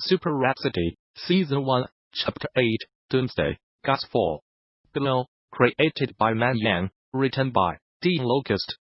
Super Rhapsody, Season 1, Chapter 8, Doomsday, Gus 4. Below, created by ManYan, written by Locust.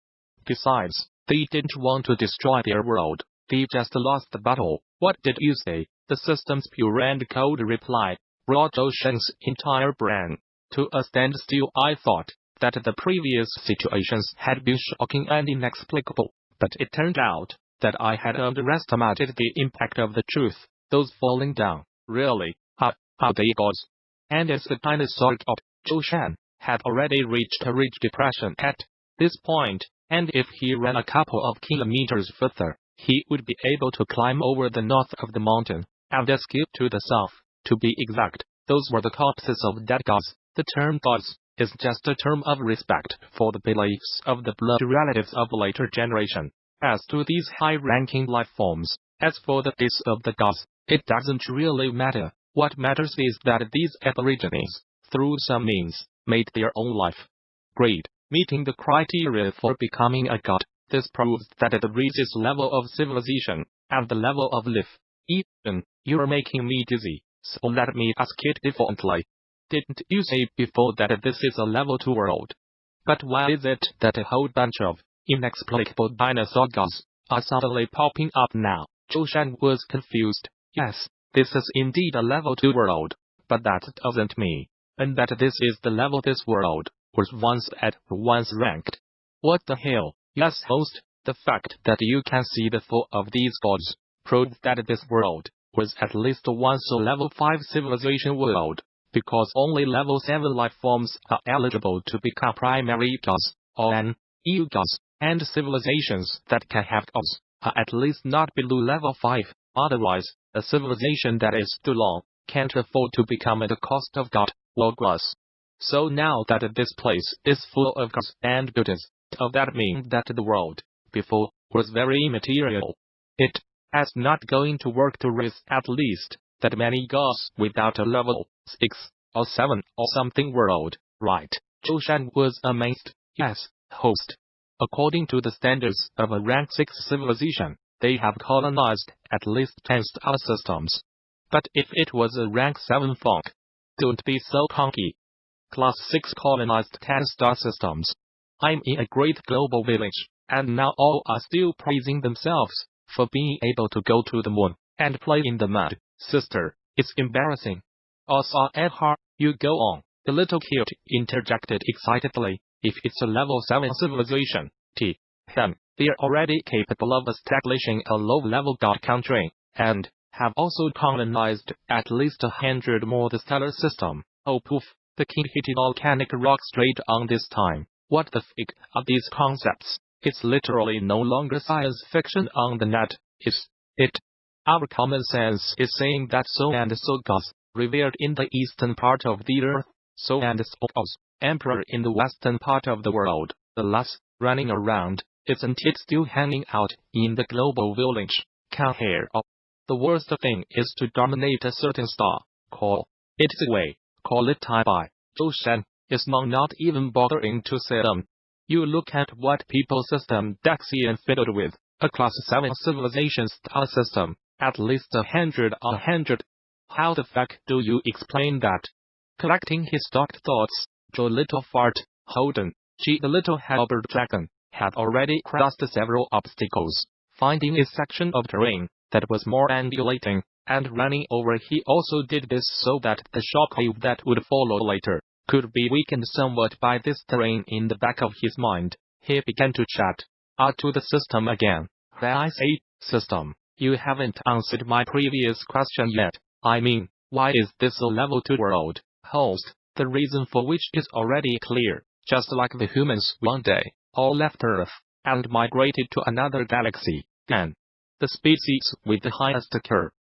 Besides, they didn't want to destroy their world, they just lost the battle. What did you say? The system's pure and cold reply brought Zhou Sheng's entire brain to a standstill. I thought that the previous situations had been shocking and inexplicable, but it turned out that I had underestimated the impact of the truth. Those falling down, really, are they gods? And as the dinosaur of Zhou Sheng had already reached a rich depression at this point, and if he ran a couple of kilometers further, he would be able to climb over the north of the mountain, and escape to the south. To be exact, those were the corpses of dead gods. The term gods is just a term of respect for the beliefs of the blood relatives of later generation. As to these high-ranking life forms, as for the deaths of the gods, it doesn't really matter. What matters is that these aborigines, through some means, made their own life. Great. Meeting the criteria for becoming a god, this proves that it reaches level of civilization, and the level of life. Even, you're making me dizzy, so let me ask it differently. Didn't you say before that this is a level 2 world? But why is it that a whole bunch of inexplicable dinosaur gods are suddenly popping up now? Zhou Sheng was confused. Yes, this is indeed a level 2 world, but that doesn't mean, and that this is the level this world was once ranked. What the hell? Yes, host, the fact that you can see the fall of these gods proves that this world was at least once a level 5 civilization world, because only level 7 life forms are eligible to become primary gods, or EU gods, and civilizations that can have gods are at least not below level 5, otherwise, a civilization that is too long can't afford to become at the cost of god or gods. So now that this place is full of gods and buildings, does that mean that the world before was very immaterial? It is not going to work to raise at least that many gods without a level 6 or 7 or something world, right? Zhou Sheng was amazed. Yes, host. According to the standards of a rank 6 civilization, they have colonized at least 10 star systems. But if it was a rank 7 funk, don't be so cocky. Class 6 colonized 10 star systems. I'm in a great global village, and now all are still praising themselves for being able to go to the moon and play in the mud. Sister, it's embarrassing. Also, Edhar, you go on, the little kid interjected excitedly. If it's a level 7 civilization, they're already capable of establishing a low-level god country, and have also colonized at least 100 more the stellar system. Oh poof, the kid hit a volcanic rock straight on this time. What the fig are these concepts? It's literally no longer science fiction on the net, is it? Our common sense is saying that so and so gods, revered in the eastern part of the earth, so and so gods, emperor in the western part of the world, alas, running around, isn't it still hanging out in the global village? Can't hear. The worst thing is to dominate a certain star. Call it away. Call it tie-by. Zhou Sheng is not even bothering to say them. You look at what people system Daxian fiddled with, a class 7 civilization star system, at least 100 or 100. How the fuck do you explain that? Collecting his stocked thoughts, Joe Little Fart, Holden, G. the Little Halberd Dragon, had already crossed several obstacles, finding a section of terrain that was more undulating, and running over. He also did this so that the shockwave that would follow later could be weakened somewhat by this terrain in the back of his mind. He began to chat to the system again. When I say system, you haven't answered my previous question yet. I mean, why is this a level 2 world? Host, the reason for which is already clear. Just like the humans one day all left Earth and migrated to another galaxy, then the species with the highest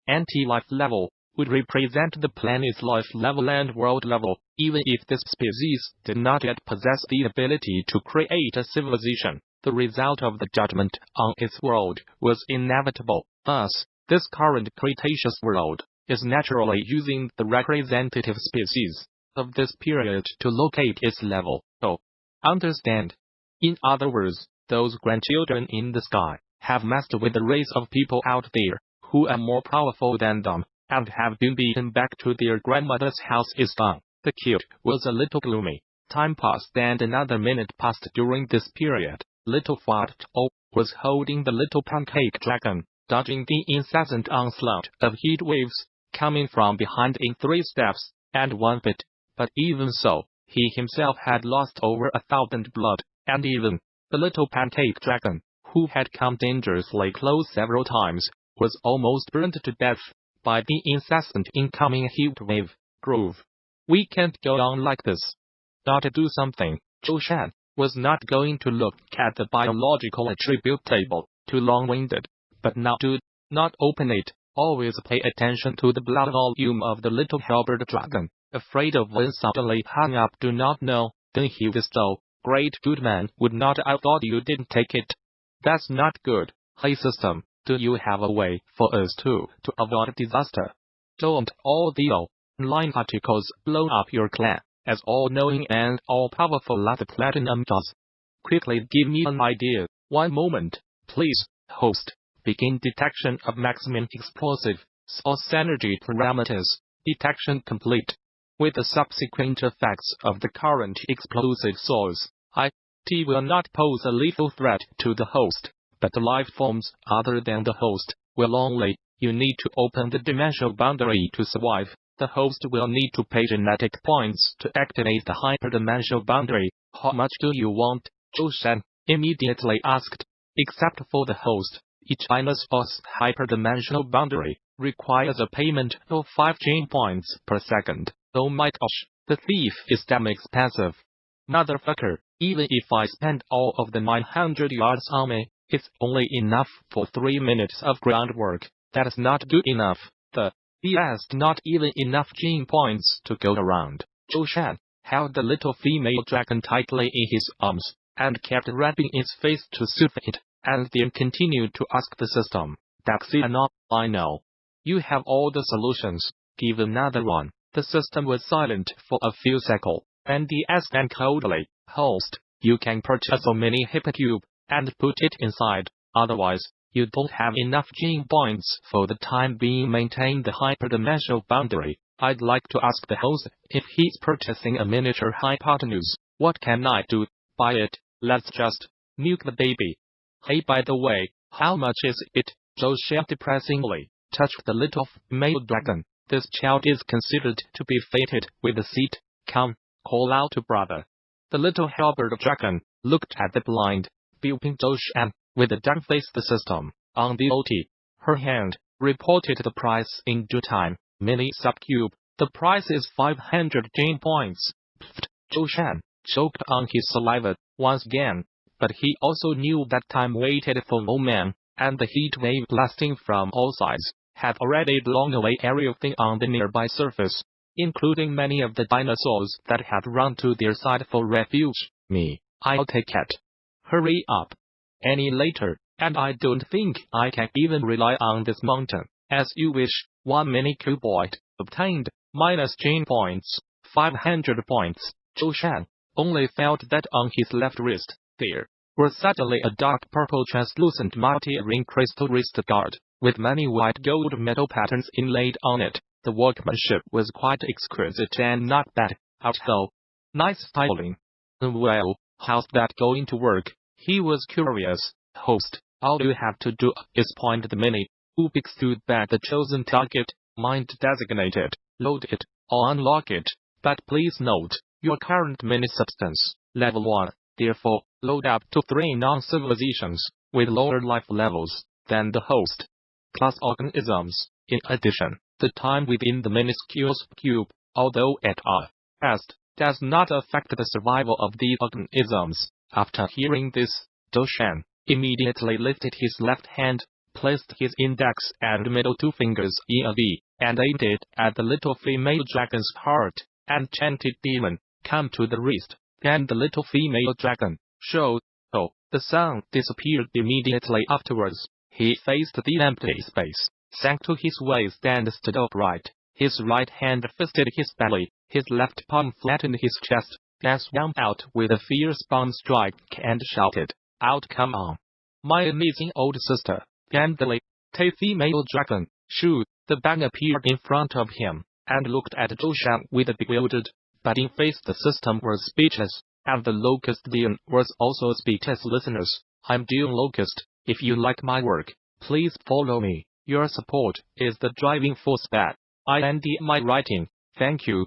anti-life level would represent the planet's life level and world level, even if this species did not yet possess the ability to create a civilization. The result of the judgment on its world was inevitable. Thus, this current Cretaceous world is naturally using the representative species of this period to locate its level. Oh, understand? In other words, those grandchildren in the sky have messed with the race of people out there who are more powerful than them, and have been beaten back to their grandmother's house is done. The kid was a little gloomy. Time passed and another minute passed during this period. Little Fat O was holding the little pancake dragon, dodging the incessant onslaught of heat waves, coming from behind in 3 steps and 1 foot. But even so, he himself had lost over 1,000 blood, and even the little pancake dragon, who had come dangerously close several times, was almost burned to death by the incessant incoming heat wave. Groove. We can't go on like this. Gotta do something. Zhou Sheng was not going to look at the biological attribute table, too long-winded. But now do not open it. Always pay attention to the blood volume of the little halberd dragon. Afraid of when suddenly hung up, do not know. Then he was so great good man would not have thought you didn't take it. That's not good. Hey system, do you have a way for us to avoid disaster? Don't all the online articles blow up your clan, as all-knowing and all-powerful like the Platinum does? Quickly give me an idea. 1 moment, please, host. Begin detection of maximum explosive source energy parameters. Detection complete. With the subsequent effects of the current explosive source, IT will not pose a lethal threat to the host, but the life forms other than the host will only. You need to open the dimensional boundary to survive. The host will need to pay genetic points to activate the hyperdimensional boundary. How much do you want? Zhou Sheng immediately asked. Except for the host, each dinosaur's hyperdimensional boundary requires a payment of 5 gene points per second. Oh my gosh, the thief is damn expensive. Motherfucker, even if I spend all of the 900 yards on me, it's only enough for 3 minutes of groundwork. That's not good enough. He asked not even enough gene points to go around. Zhou Sheng held the little female dragon tightly in his arms, and kept rubbing its face to soothe it, and then continued to ask the system. Daxiano, I know. You have all the solutions. Give another one. The system was silent for a few seconds, and he asked coldly, host, you can purchase a mini hypercube, and put it inside, otherwise, you don't have enough gene points for the time being maintain the hyperdimensional boundary. I'd like to ask the host if he's purchasing a miniature hypotenuse. What can I do? Buy it. Let's just nuke the baby. Hey, by the way, how much is it? Zhou Sheng depressingly touched the little male dragon. This child is considered to be fated with a seat. Come, call out to brother. The little halberd dragon looked at the blind, beeping Zhou Sheng with a duck-faced system on the OT. Her hand reported the price in due time. Mini subcube. The price is 500 gene points. Pfft. Zhou Sheng choked on his saliva once again, but he also knew that time waited for no man, and the heat wave blasting from all sides had already blown away everything on the nearby surface, including many of the dinosaurs that had run to their side for refuge. I'll take it. Hurry up. Any later, and I don't think I can even rely on this mountain. As you wish. 1 mini cuboid obtained, minus gene points, 500 points. Zhou Sheng only felt that on his left wrist, there was suddenly a dark purple translucent multi-ring crystal wrist guard, with many white gold metal patterns inlaid on it. The workmanship was quite exquisite and not bad, although nice styling. Well, how's that going to work? He was curious. Host, all you have to do is point the mini Ubix stood back the chosen target, mind designated, load it, or unlock it. But please note, your current mini substance, level 1, therefore, load up to 3 non-civilizations, with lower life levels, than the host class organisms. In addition, the time within the minuscule cube, although at best, does not affect the survival of the organisms. After hearing this, Zhou Sheng immediately lifted his left hand, placed his index and middle 2 fingers in a V, and aimed it at the little female dragon's heart, and chanted demon, come to the wrist. Then the little female dragon showed. Oh, the sound disappeared immediately afterwards. He faced the empty space, sank to his waist and stood upright. His right hand fisted his belly, his left palm flattened his chest, then swung out with a fierce palm strike and shouted, out come on. My amazing old sister. Gandali, female dragon, shoot, The bag appeared in front of him, and looked at Zhou Sheng with a bewildered, budding face. The system was speechless, and the Locust Dean was also speechless. Listeners, I'm Dean Locust. If you like my work, please follow me. Your support is the driving force that I end my writing. Thank you.